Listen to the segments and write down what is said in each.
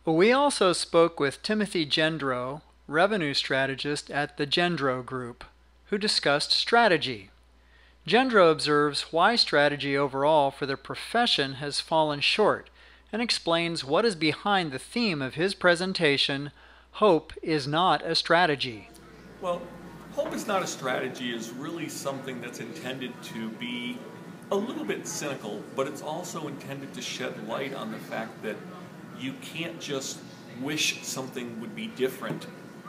We also spoke with Timothy Gendro, revenue strategist at the Gendro Group, who discussed strategy. Gendro observes why strategy overall for the profession has fallen short and explains what is behind the theme of his presentation, Hope is Not a Strategy. Well, hope is not a strategy is really something that's intended to be a little bit cynical, but it's also intended to shed light on the fact that you can't just wish something would be different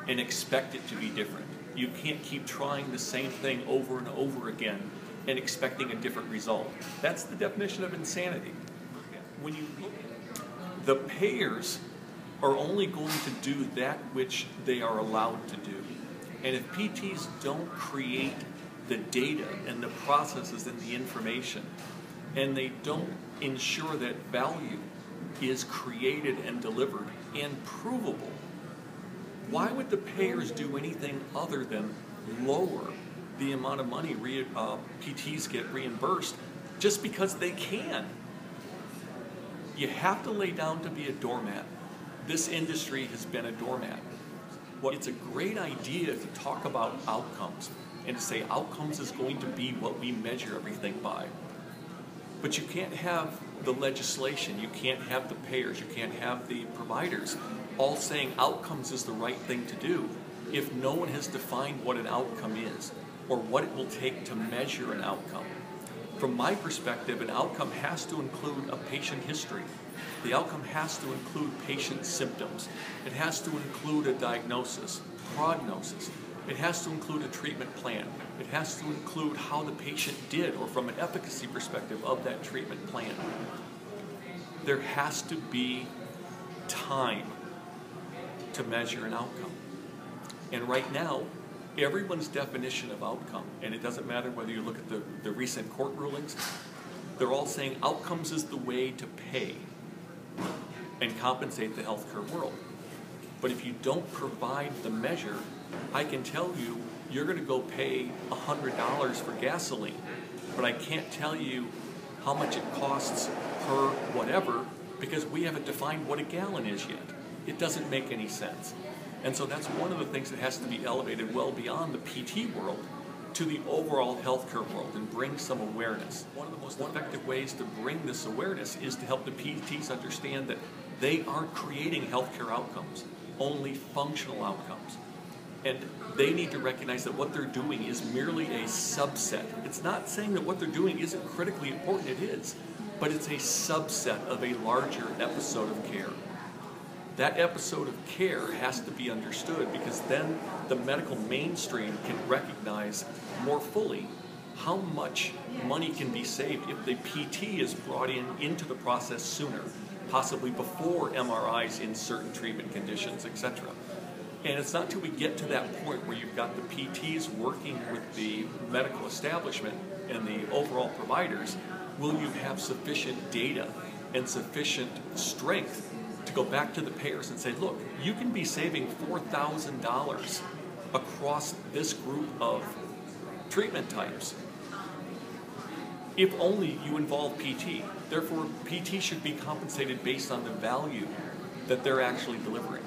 and expect it to be different. You can't keep trying the same thing over and over again and expecting a different result. That's the definition of insanity. When you look, the payers are only going to do that which they are allowed to do. And if PTs don't create the data and the processes and the information, and they don't ensure that value is created and delivered and provable, why would the payers do anything other than lower the amount of money PTs get reimbursed just because they can? You have to lay down to be a doormat. This industry has been a doormat. Well, it's a great idea to talk about outcomes and to say outcomes is going to be what we measure everything by. But you can't have the legislation, you can't have the payers, you can't have the providers all saying outcomes is the right thing to do if no one has defined what an outcome is or what it will take to measure an outcome. From my perspective, an outcome has to include a patient history. The outcome has to include patient symptoms. It has to include a diagnosis, prognosis. It has to include a treatment plan. It has to include how the patient did, or from an efficacy perspective of that treatment plan. There has to be time to measure an outcome. And right now, everyone's definition of outcome, and it doesn't matter whether you look at the recent court rulings, they're all saying outcomes is the way to pay and compensate the healthcare world. But if you don't provide the measure, I can tell you, you're going to go pay $100 for gasoline, but I can't tell you how much it costs per whatever because we haven't defined what a gallon is yet. It doesn't make any sense. And so that's one of the things that has to be elevated well beyond the PT world to the overall healthcare world and bring some awareness. One of the most effective ways to bring this awareness is to help the PTs understand that they aren't creating healthcare outcomes, only functional outcomes. And they need to recognize that what they're doing is merely a subset. It's not saying that what they're doing isn't critically important, it is, but it's a subset of a larger episode of care. That episode of care has to be understood because then the medical mainstream can recognize more fully how much money can be saved if the PT is brought into the process sooner, possibly before MRIs in certain treatment conditions, etc. And it's not till we get to that point where you've got the PTs working with the medical establishment and the overall providers, will you have sufficient data and sufficient strength to go back to the payers and say, look, you can be saving $4,000 across this group of treatment types if only you involve PT. Therefore, PT should be compensated based on the value that they're actually delivering.